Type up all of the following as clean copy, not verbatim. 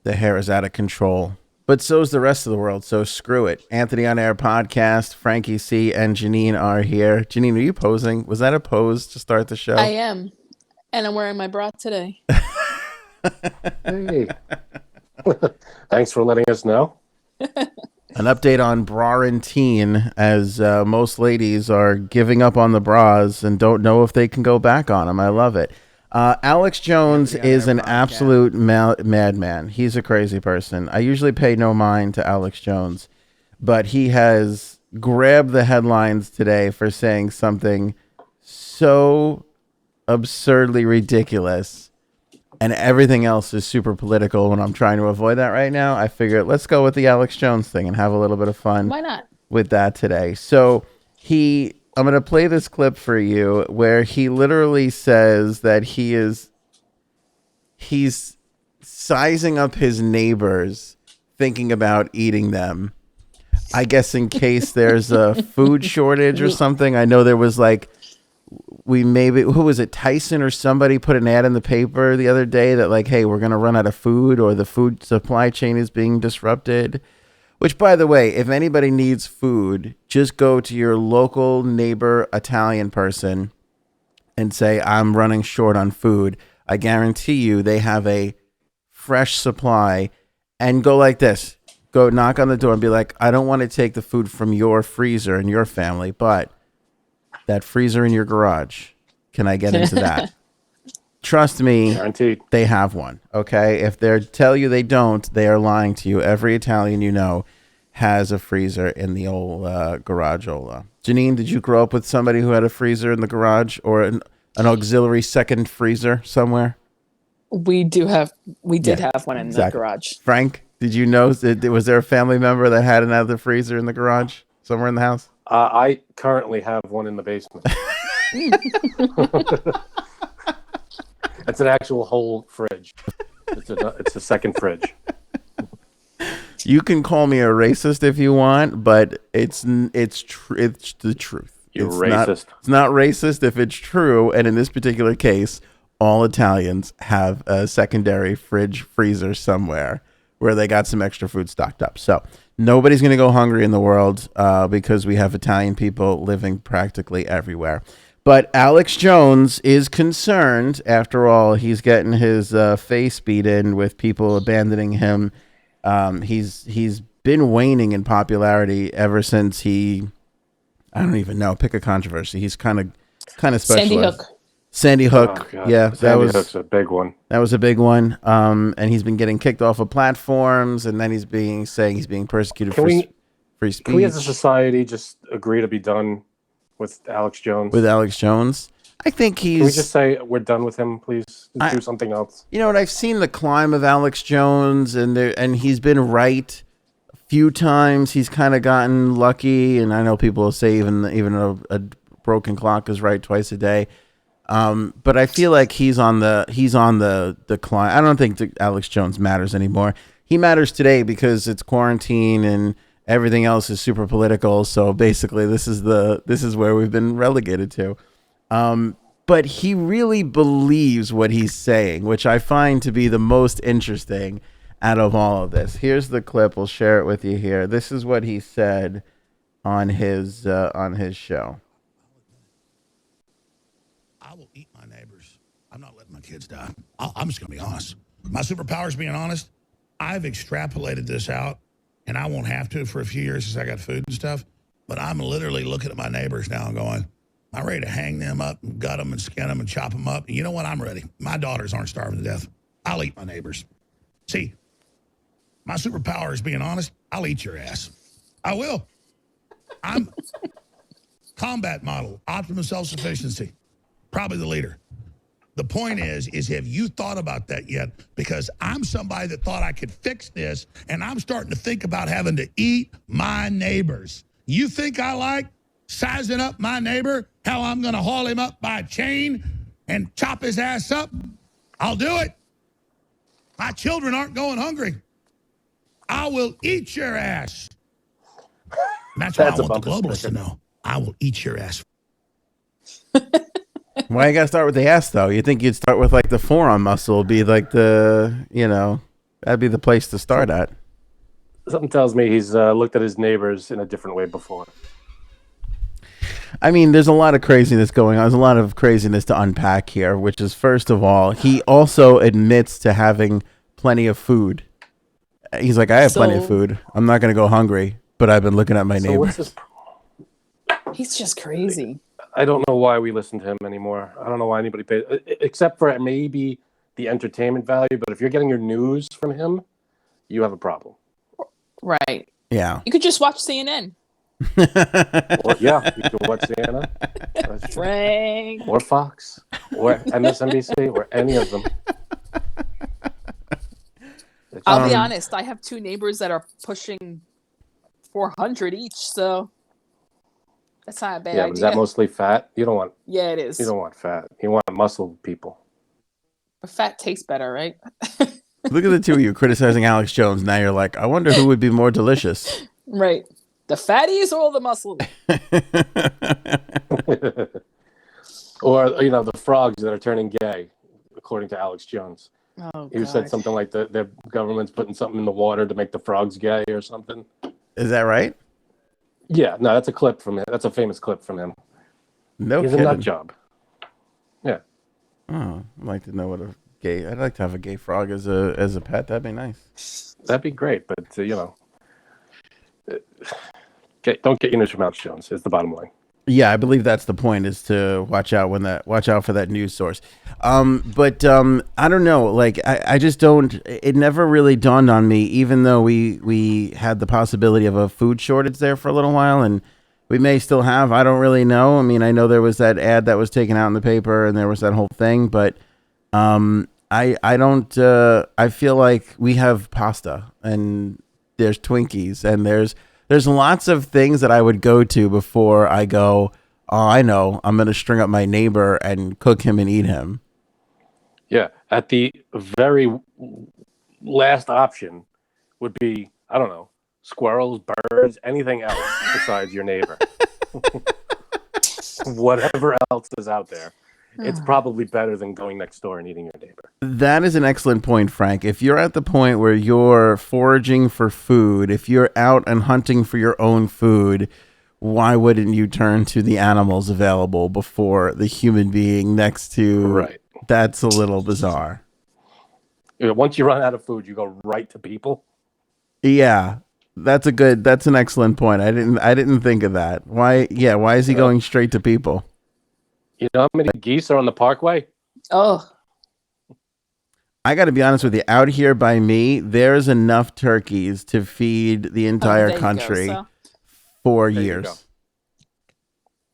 The hair is out of control. But so's the rest of the world, so screw it. Anthony on Air podcast, Frankie C. and Janine are here. Janine, are you posing? Was that a pose to start the show? I am. And I'm wearing my bra today. Hey. Thanks for letting us know. An update on Brarantine, as most ladies are giving up on the bras and don't know if they can go back on them. I love it. Alex Jones is an absolute madman. He's a crazy person. I usually pay no mind to Alex Jones, but he has grabbed the headlines today for saying something so absurdly ridiculous, and everything else is super political. And I'm trying to avoid that right now. I figured let's go with the Alex Jones thing and have a little bit of fun. Why not? With that today. So I'm going to play this clip for you where he literally says that he's sizing up his neighbors, thinking about eating them. I guess in case there's a food shortage or something. I know there was who was it? Tyson or somebody put an ad in the paper the other day that hey, we're going to run out of food, or the food supply chain is being disrupted. Which, by the way, if anybody needs food, just go to your local neighbor Italian person and say, I'm running short on food. I guarantee you they have a fresh supply. And go like this. Go knock on the door and be like, I don't want to take the food from your freezer and your family, but that freezer in your garage, can I get into that? Trust me, Guaranteed. They have one, okay? If they tell you they don't, they are lying to you. Every Italian you know has a freezer in the old garageola. Janine, did you grow up with somebody who had a freezer in the garage, or an auxiliary second freezer somewhere? We did have one in the garage. Frank, did you know, was there a family member that had another freezer in the garage somewhere in the house? I currently have one in the basement. It's an actual whole fridge. It's a second fridge. You can call me a racist if you want, but it's the truth. You're racist. It's not racist if it's true. And in this particular case, all Italians have a secondary freezer somewhere where they got some extra food stocked up. So nobody's going to go hungry in the world because we have Italian people living practically everywhere. But Alex Jones is concerned. After all, he's getting his face beat in with people abandoning him. He's been waning in popularity ever since I don't even know, pick a controversy. He's kind of specialized. Sandy Hook. Oh, yeah, Sandy Hook's a big one. That was a big one. And he's been getting kicked off of platforms, and then he's being persecuted for free speech. Can we as a society just agree to be done with Alex Jones? With Alex Jones? I think Can we just say we're done with him, please? Do something else. You know what? I've seen the climb of Alex Jones, and he's been right a few times. He's kind of gotten lucky, and I know people will say even a broken clock is right twice a day. But I feel like he's on the decline. I don't think Alex Jones matters anymore. He matters today because it's quarantine and everything else is super political. So basically, this is where we've been relegated to. But he really believes what he's saying, which I find to be the most interesting out of all of this. Here's the clip. We'll share it with you here. This is what he said on his show. I will eat my neighbors. I'm not letting my kids die. I'm just going to be honest. My superpower is being honest. I've extrapolated this out, and I won't have to for a few years since I got food and stuff. But I'm literally looking at my neighbors now and going, I'm ready to hang them up and gut them and skin them and chop them up. And you know what? I'm ready. My daughters aren't starving to death. I'll eat my neighbors. See, my superpower is being honest. I'll eat your ass. I will. I'm combat model, optimum self-sufficiency. Probably the leader. The point is have you thought about that yet? Because I'm somebody that thought I could fix this, and I'm starting to think about having to eat my neighbors. You think I like sizing up my neighbor, how I'm going to haul him up by a chain and chop his ass up? I'll do it. My children aren't going hungry. I will eat your ass. And that's what I want the globalists to know. I will eat your ass. Why you gotta start with the ass though? You think you'd start with like the forearm muscle, be like the, That'd be the place to start at. Something tells me he's looked at his neighbors in a different way before. I mean, there's a lot of craziness going on. There's a lot of craziness to unpack here, which is, first of all, he also admits to having plenty of food. He's like, I have plenty of food. I'm not going to go hungry, but I've been looking at my neighbors. He's just crazy. I don't know why we listen to him anymore. I don't know why anybody pays, except for maybe the entertainment value. But if you're getting your news from him, you have a problem. Right. Yeah. You could just watch CNN. Or, yeah, you can watch CNN. Frank. Or Fox. Or MSNBC. Or any of them. I'll be honest. I have 2 neighbors that are pushing 400 each, so that's not a bad idea. But is that mostly fat? You don't want. Yeah, it is. You don't want fat. You want muscle people. But fat tastes better, right? Look at the two of you criticizing Alex Jones. Now you're like, I wonder who would be more delicious. Right. The fatties or the muscle? Or, the frogs that are turning gay, according to Alex Jones. Oh, He said something like the government's putting something in the water to make the frogs gay or something. Is that right? Yeah, no, that's a clip from him. That's a famous clip from him. No He's kidding. a nut job. Yeah. Oh, I'd like to know what I'd like to have a gay frog as a pet. That'd be nice. That'd be great, but don't get your news from Alex Jones. Is the bottom line. Yeah, I believe that's the point, is to watch out for that news source. But I don't know. Like, I just don't. It never really dawned on me, even though we had the possibility of a food shortage there for a little while, and we may still have. I don't really know. I mean, I know there was that ad that was taken out in the paper, and there was that whole thing, but I don't. I feel like we have pasta, and there's Twinkies, and there's lots of things that I would go to before I go, oh, I know, I'm going to string up my neighbor and cook him and eat him. Yeah. At the very last option would be, I don't know, squirrels, birds, anything else besides your neighbor. Whatever else is out there. It's probably better than going next door and eating your neighbor. That is an excellent point, Frank. If you're at the point where you're foraging for food, if you're out and hunting for your own food, why wouldn't you turn to the animals available before the human being next to? Right. That's a little bizarre. Once you run out of food, you go right to people. Yeah. That's an excellent point. I didn't think of that. Why is he going straight to people? You know how many geese are on the parkway? Oh. I got to be honest with you. Out here by me, there's enough turkeys to feed the entire country for years.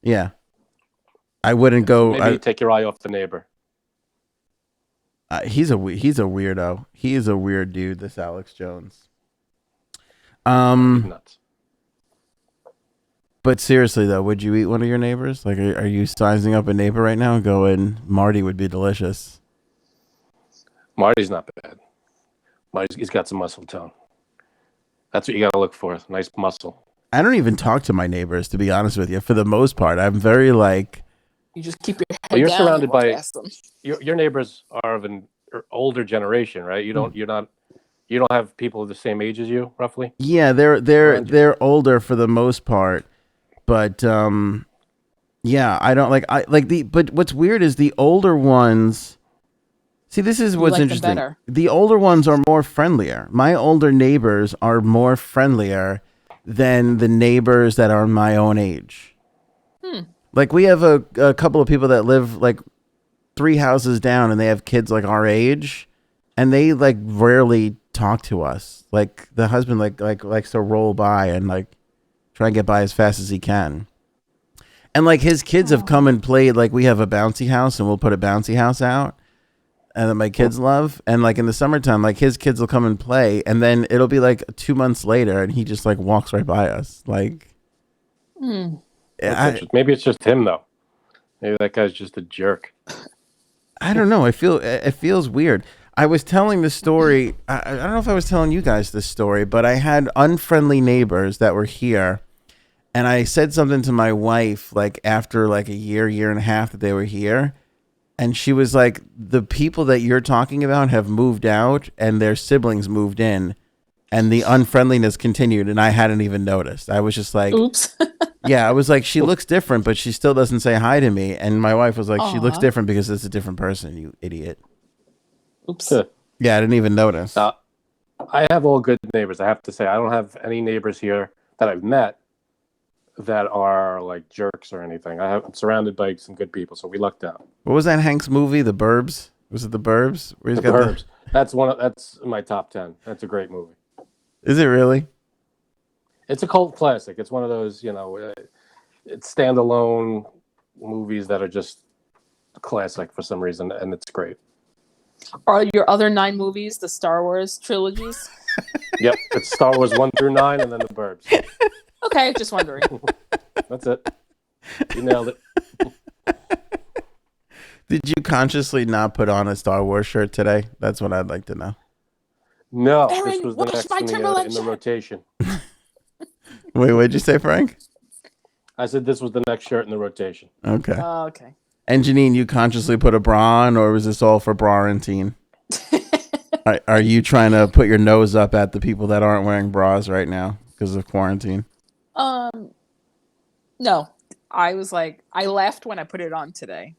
Yeah. I wouldn't go. Maybe take your eye off the neighbor. He's a weirdo. He is a weird dude, this Alex Jones. Nuts. But seriously, though, would you eat one of your neighbors? Like, are you sizing up a neighbor right now and going, Marty would be delicious? Marty's not bad. He's got some muscle tone. That's what you got to look for. Nice muscle. I don't even talk to my neighbors, to be honest with you. For the most part, I'm very like... You just keep your head You're down surrounded and by... past them. Your neighbors are of an older generation, right? You don't have people the same age as you, roughly? Yeah, they're older for the most part. But yeah, I don't but what's weird is the older ones. See, this is what's interesting. The older ones are more friendlier. My older neighbors are more friendlier than the neighbors that are my own age. Like, we have a couple of people that live like 3 houses down, and they have kids like our age, and they like rarely talk to us. Like, the husband likes to roll by and like try and get by as fast as he can. And like, his kids have come and played. Like, we have a bouncy house, and we'll put a bouncy house out, and that my kids love. And like, in the summertime, like, his kids will come and play, and then it'll be like 2 months later, and he just like walks right by us. Like, maybe it's just him though. Maybe that guy's just a jerk. I don't know. It feels weird. I was telling the story. I don't know if I was telling you guys this story, but I had unfriendly neighbors that were here, and I said something to my wife like after like a year and a half that they were here, And she was like, the people that you're talking about have moved out and their siblings moved in, and the unfriendliness continued, and I hadn't even noticed. I was just like, Oops. yeah, I was like, she looks different, but she still doesn't say hi to me. And my wife was like, she looks Aw. different because it's a different person, you idiot. Oops. Yeah, I didn't even notice. I have all good neighbors. I have to say, I don't have any neighbors here that I've met that are like jerks or anything. I'm surrounded by some good people, so we lucked out. What was that Hank's movie, The Burbs? Was it The Burbs? Where he's The got Burbs. That's in my top 10. That's a great movie. Is it really? It's a cult classic. It's one of those, it's standalone movies that are just classic for some reason, and it's great. Are your other 9 movies the Star Wars trilogies? Yep, it's Star Wars 1 through 9, and then The Burbs. Okay, just wondering. That's it. You nailed it. Did you consciously not put on a Star Wars shirt today? That's what I'd like to know. No, Aaron, this was the watch next my in Timberland the shirt. rotation. Wait, what'd you say, Frank? I said this was the next shirt in the rotation. Okay. Okay. And Janine, you consciously put a bra on, or was this all for Bra-rantine? Are you trying to put your nose up at the people that aren't wearing bras right now because of quarantine? No. I was like, I laughed when I put it on today.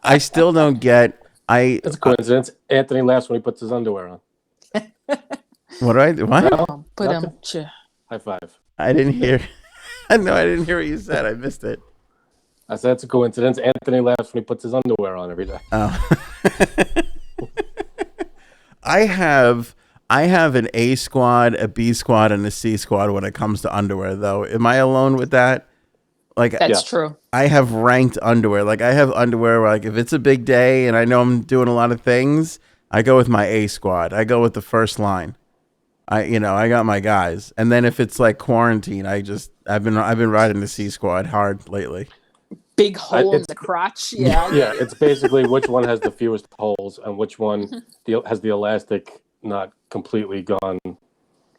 I still don't get. It's a coincidence. Anthony laughs when he puts his underwear on. What do I do? What? No, But nothing. High five. I didn't hear. No, I didn't hear what you said. I missed it. I said it's a coincidence. Anthony laughs when he puts his underwear on every day. Oh. I have an A squad, a B squad, and a C squad when it comes to underwear, though. Am I alone with that? Like, that's true. I have ranked underwear. Like, I have underwear where, like, if it's a big day and I know I'm doing a lot of things, I go with my A squad. I go with the first line. I got my guys. And then if it's like quarantine, I've been riding the C squad hard lately. Big hole in the crotch. Yeah. Yeah, it's basically which one has the fewest holes and which one has the elastic not completely gone.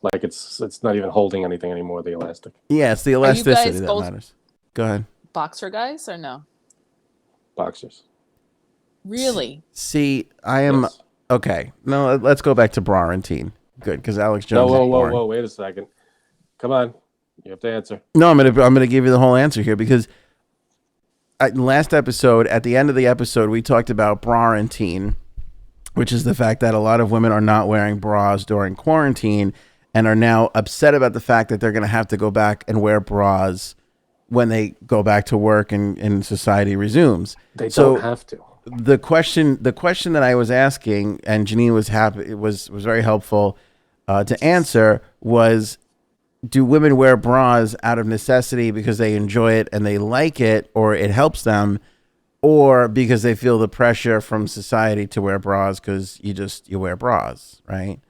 Like it's not even holding anything anymore, the elastic. Yeah, it's the Are you elasticity guys that both matters. Go ahead. boxer guys or no? Boxers. Really? See, I am... Yes. Okay. No, let's go back to Bra-rantine. Good, because Alex Jones is boring. Whoa, wait a second. Come on. You have to answer. No, I'm gonna give you the whole answer here because last episode, at the end of the episode, we talked about Bra-rantine, which is the fact that a lot of women are not wearing bras during quarantine and are now upset about the fact that they're going to have to go back and wear bras when they go back to work and society resumes. They don't have to. The question that I was asking, and Janine was happy, was very helpful to answer, was, do women wear bras out of necessity because they enjoy it and they like it, or it helps them, or because they feel the pressure from society to wear bras because you wear bras, right?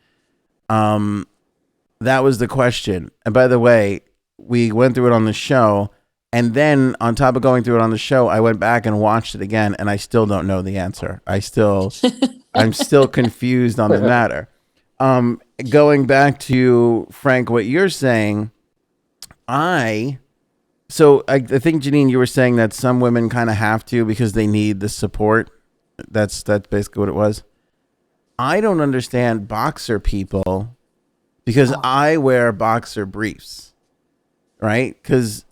That was the question. And by the way, we went through it on the show. And then on top of going through it on the show, I went back and watched it again, and I still don't know the answer. I'm still confused on the matter. Going back to Frank, what you're saying, I think, Janine, you were saying that some women kind of have to because they need the support. That's basically what it was. I don't understand boxer people because I wear boxer briefs, right? Because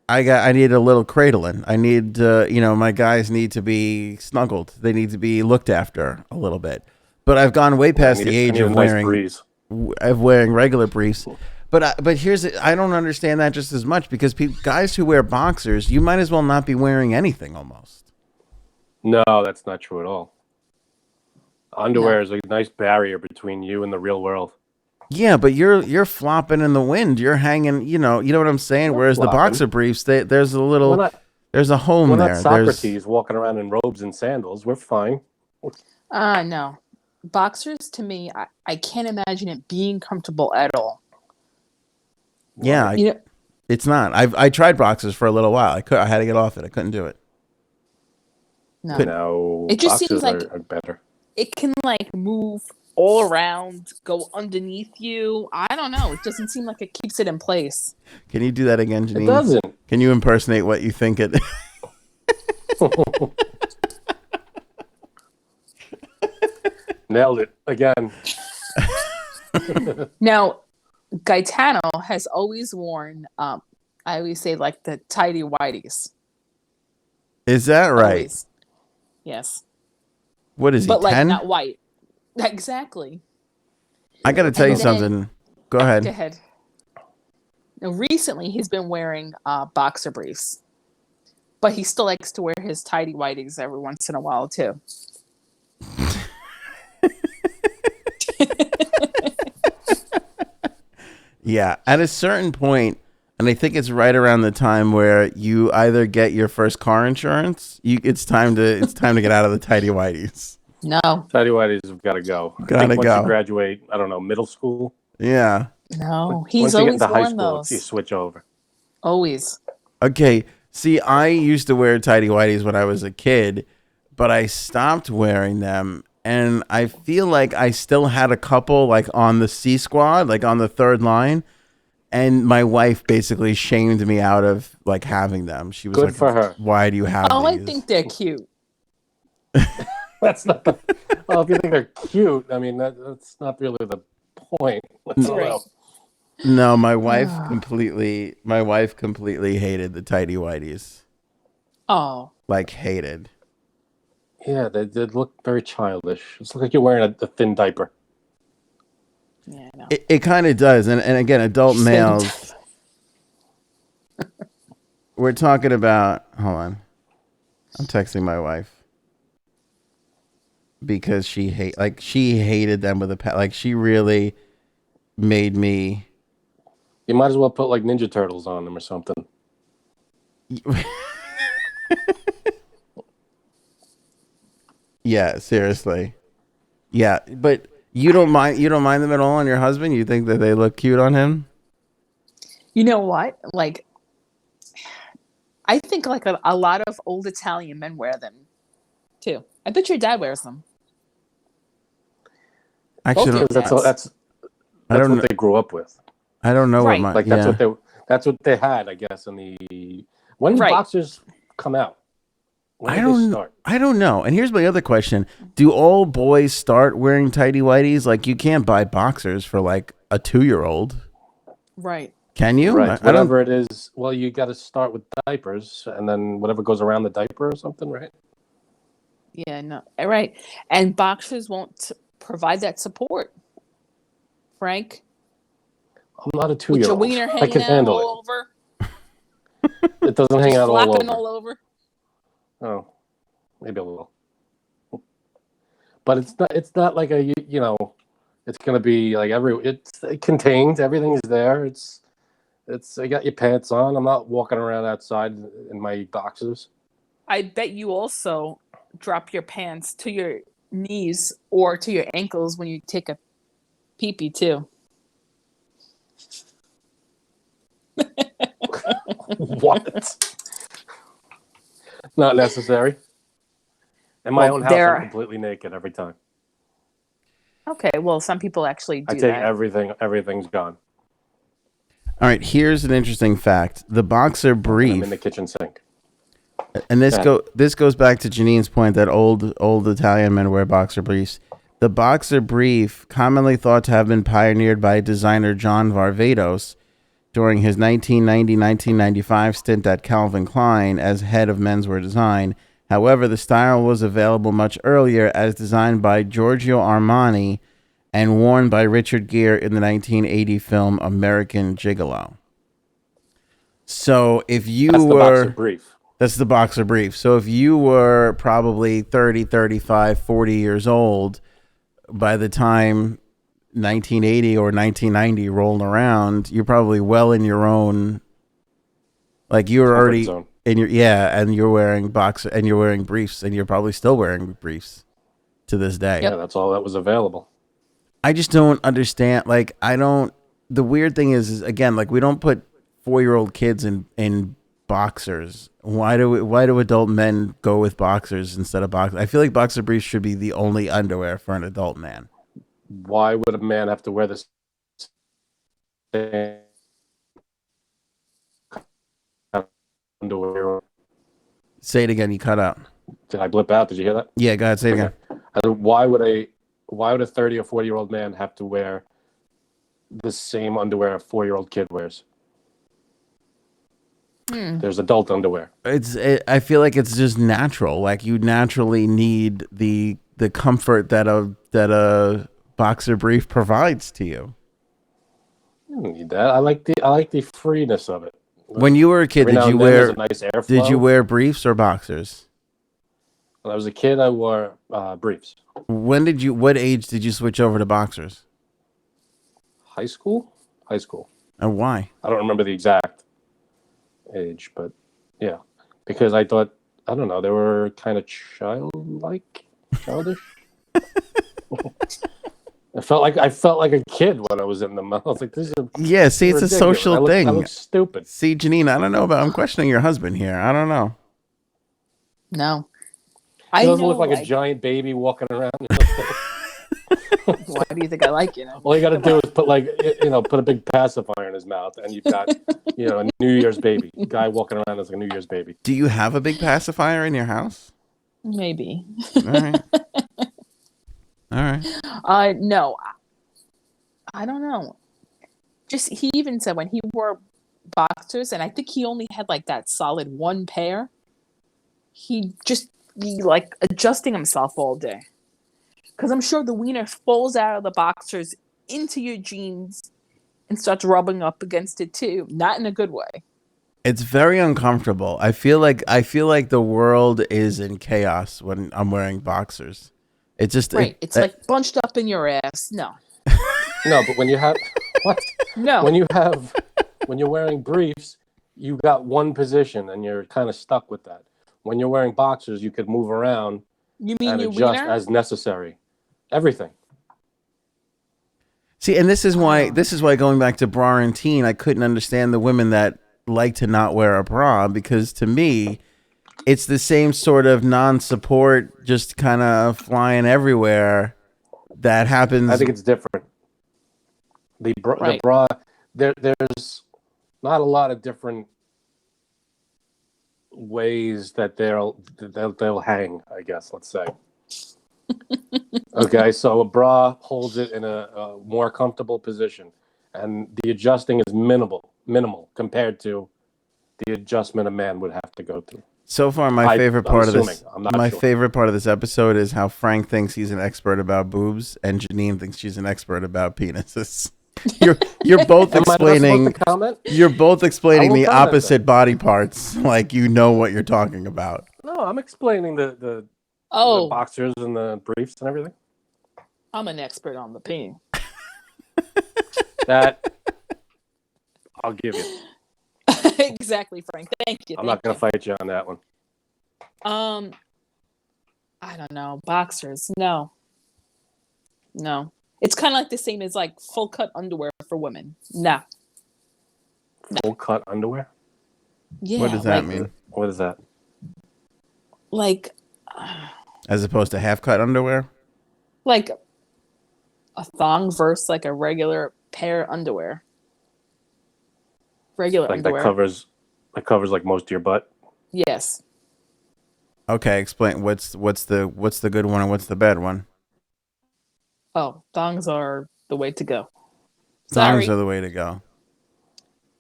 I need a little cradling. I need, my guys need to be snuggled. They need to be looked after a little bit. But I've gone way past the age of wearing regular briefs. But here's it. I don't understand that just as much because guys who wear boxers, you might as well not be wearing anything almost. No, that's not true at all. Underwear is a nice barrier between you and the real world. Yeah, but you're flopping in the wind. You're hanging, you know what I'm saying? Whereas the boxer briefs, there's a home we're there. Not Socrates walking around in robes and sandals. We're fine. No. Boxers, to me, I can't imagine it being comfortable at all. Yeah, it's not. I tried boxers for a little while. I had to get off it. I couldn't do it. No, it just boxers seems like are better. It can move all around, go underneath you. I don't know. It doesn't seem like it keeps it in place. Can you do that again, Janine? It doesn't. Can you impersonate what you think it? Nailed it again. Now, Gaetano has always worn, I always say, like the tidy whities. Is that right? Always. Yes. What is he, But like 10? not white. Exactly. I got to tell you And then- something. Go ahead. Go ahead. Now, recently, he's been wearing boxer briefs. But he still likes to wear his tidy whities every once in a while, too. Yeah, at a certain point, and I think it's right around the time where you either get your first car insurance, it's time to get out of the tidy whities. No. Tidy whities have got to go. I Gotta think once go. you graduate, I don't know, middle school. Yeah. No. He's Once you get always into high worn school, those. you switch over. Always. Okay. See, I used to wear tidy whities when I was a kid, but I stopped wearing them, and I feel like I still had a couple, like on the C squad, like on the third line. And my wife basically shamed me out of like having them. She was Good like, for her. "Why do you have Oh, I these?" think they're cute. That's not. Well, if you think they're cute, I mean that's not really the point. I don't Right. know. No, my wife completely hated the tidy whities. Oh. Like hated. Yeah, they did look very childish. It's like you're wearing a thin diaper. Yeah, I know. It kind of does. And again, adult males, we're talking about, hold on. I'm texting my wife because she hated them with like she really made me. You might as well put like Ninja Turtles on them or something. Yeah, seriously. Yeah, but you don't mind them at all on your husband? You think that they look cute on him? You know what? Like, I think like a lot of old Italian men wear them too. I bet your dad wears them. Actually, Both Because your that's I don't what know. they grew up with. I don't know Right. what my Like that's what they had, I guess. In the when did Right. boxers come out? When I did don't they start? I don't know. And here's my other question. Do all boys start wearing tidy whities? Like you can't buy boxers for like a 2-year-old. Right. Can you? Right. I don't Whatever it is. Well, you got to start with diapers, and then whatever goes around the diaper or something, right? Yeah, no. Right. And boxers won't provide that support. Frank, I'm not a with your 2-year-old. wiener I hanging can out handle all over, it. It doesn't hang just out all flopping over. all over. Oh, maybe a little. But it's not like a you know, it's gonna be like it contains everything's there. It's I got your pants on. I'm not walking around outside in my boxers. I bet you also drop your pants to your knees or to your ankles when you take a pee-pee too. What? Not necessary. In my Well, own house, there- I'm completely naked every time. Okay, well, some people actually do I take that. everything. Everything's gone. All right, here's an interesting fact. The boxer I'm brief, in the kitchen sink. and Yeah. this goes back to Janine's point that old Italian men wear boxer briefs. The boxer brief, commonly thought to have been pioneered by designer John Varvatos during his 1990-1995 stint at Calvin Klein as head of menswear design. However, the style was available much earlier as designed by Giorgio Armani and worn by Richard Gere in the 1980 film American Gigolo. So if you That's the boxer were... brief. That's the boxer brief. So if you were probably 30, 35, 40 years old by the time 1980 or 1990 rolled around, you're probably well in your own, like you were Comfort already zone. in your, and you're wearing boxer and you're wearing briefs and you're probably still wearing briefs to this day. Yeah, that's all that was available. I just don't understand. Like, the weird thing is again, like we don't put 4-year-old kids in boxers. Why do adult men go with boxers instead of boxers? I feel like boxer briefs should be the only underwear for an adult man. Why would a man have to wear this underwear? Say it again. You cut out. Did I blip out? Did you hear that? Yeah, go ahead. Say it again. Why would a 30 or 40-year-old man have to wear the same underwear a 4-year-old kid wears? There's adult underwear. I feel like it's just natural. Like you naturally need the comfort that a boxer brief provides to you. I don't need that. I like the freeness of it. When you were a kid, Every now and then there's a nice airflow. did you wear briefs or boxers? When I was a kid, I wore briefs. What age did you switch over to boxers? High school. And why? I don't remember the exact age, but yeah, because I thought, I don't know, they were kind of childish. I felt like a kid when I was in them. I was like, "This is Yeah, see, it's ridiculous. a social thing. I look stupid." See, Janine, I don't know about. I'm questioning your husband here. I don't know. No. He doesn't look like a giant baby walking around. Why do you think I like you? All you got to do is put a big pacifier in his mouth, and you've got a New Year's baby guy walking around as a New Year's baby. Do you have a big pacifier in your house? Maybe. All right. All right. No. I don't know. Just he even said when he wore boxers, and I think he only had like that solid one pair. He just be like adjusting himself all day. Because I'm sure the wiener falls out of the boxers into your jeans and starts rubbing up against it too. Not in a good way. It's very uncomfortable. I feel like the world is in chaos when I'm wearing boxers. It's just Right. It's like bunched up in your ass. No. No, but when you have what? No. When you're wearing briefs, you got one position and you're kind of stuck with that. When you're wearing boxers, you could move around You mean and your adjust wiener? as necessary. Everything. See, and this is why going back to bra and teen, I couldn't understand the women that like to not wear a bra, because to me, it's the same sort of non-support, just kind of flying everywhere that happens. I think it's different. The bra, there's not a lot of different ways that they'll hang, I guess, let's say. Okay, so a bra holds it in a more comfortable position, and the adjusting is minimal compared to the adjustment a man would have to go through. So far, my favorite part of this episode is how Frank thinks he's an expert about boobs, and Janine thinks she's an expert about penises. You're both explaining. You're both explaining the opposite body parts, like you know what you're talking about. No, I'm explaining the boxers and the briefs and everything. I'm an expert on the peen. That I'll give you. Exactly, Frank. Thank you. I'm not going to fight you on that one. I don't know. Boxers. No. It's kind of like the same as like full cut underwear for women. No. Full cut underwear? Yeah. What does that mean? What is that? Like. As opposed to half cut underwear? Like a thong versus like a regular pair of underwear. Regular like underwear. That covers like most of your butt. Yes. Okay, explain what's the good one and what's the bad one? Oh, thongs are the way to go. Thongs are the way to go.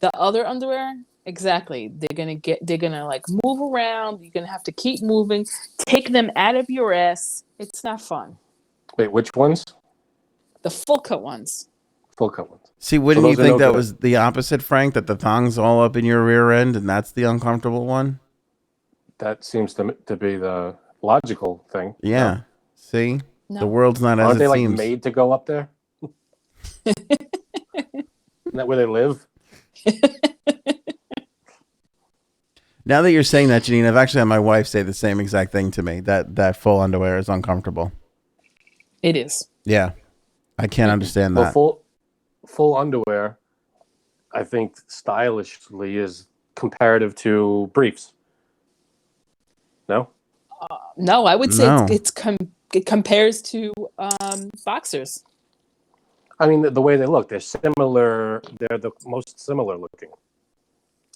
The other underwear, exactly. They're gonna like move around. You're gonna have to keep moving. Take them out of your ass. It's not fun. Wait, which ones? The full cut ones. Full cut ones. See, wouldn't you think that was the opposite, Frank? That the thong's all up in your rear end, and that's the uncomfortable one? That seems to be the logical thing. Yeah. No. See, the world's not as Aren't they it seems. Like made to go up there? Isn't that where they live? Now that you're saying that, Janine, I've actually had my wife say the same exact thing to me. That full underwear is uncomfortable. It is. Yeah, I can't understand that. Full underwear, I think stylishly is comparative to briefs. No. No, I would say it compares to boxers. I mean, the way they look, they're similar. They're the most similar looking.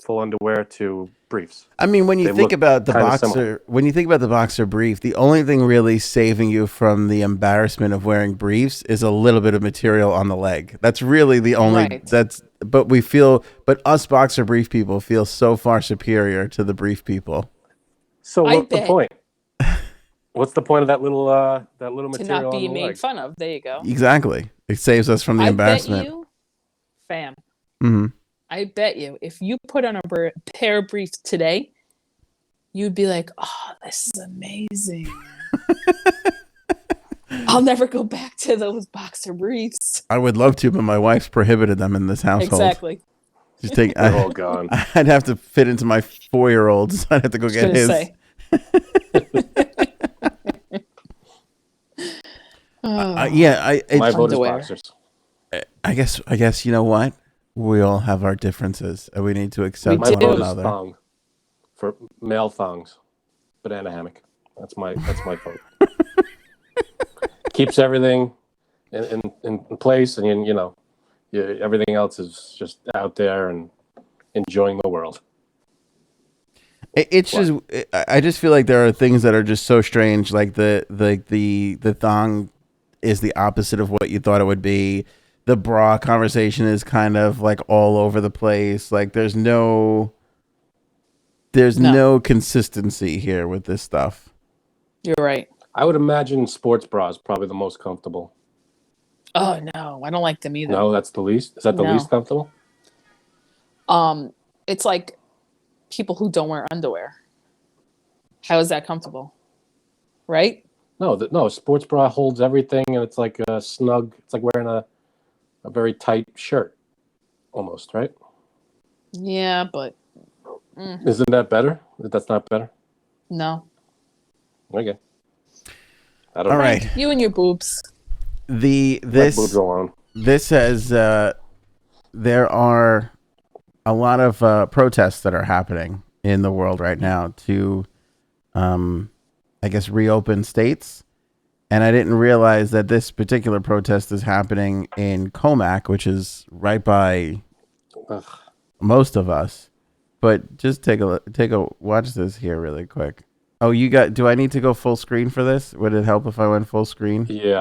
full underwear to briefs. I mean, when you They think look about the kinda boxer, similar. when you think about the boxer brief, the only thing really saving you from the embarrassment of wearing briefs is a little bit of material on the leg. That's really the only. Right. But us boxer brief people feel so far superior to the brief people. So I what's the bet. point? What's the point of that little To material not on be the made leg? fun of. There you go. Exactly, it saves us from the I bet embarrassment. you, fam. hmm I bet you, if you put on a pair of briefs today, you'd be like, "Oh, this is amazing." I'll never go back to those boxer briefs. I would love to, but my wife's prohibited them in this household. Exactly. Just take. They're all gone. I'd have to fit into my 4-year-old, so I'd have to go Just get gonna his. say. Yeah, My vote is Underwear. boxers. I guess you know what? We all have our differences, and we need to accept My do. one vote is another. thong for male thongs, banana hammock. That's my vote. Keeps everything in place, and everything else is just out there and enjoying the world. It's just I just feel like there are things that are just so strange. Like the thong is the opposite of what you thought it would be. The bra conversation is kind of like all over the place. Like there's no consistency here with this stuff. You're right. I would imagine sports bras probably the most comfortable. Oh no, I don't like them either. No, that's the least. Is that the No. least comfortable? It's like people who don't wear underwear. How is that comfortable? Right? No, no. Sports bra holds everything, and it's like a snug. It's like wearing a very tight shirt, almost, right? Yeah, but Isn't that better? That's not better. no. Okay. I don't All know. right. You and your boobs. Let boobs alone. This says there are a lot of protests that are happening in the world right now to, I guess, reopen states. And I didn't realize that this particular protest is happening in Comac, which is right by Ugh. most of us. But just take a watch this here really quick. Oh, do I need to go full screen for this? Would it help if I went full screen? Yeah,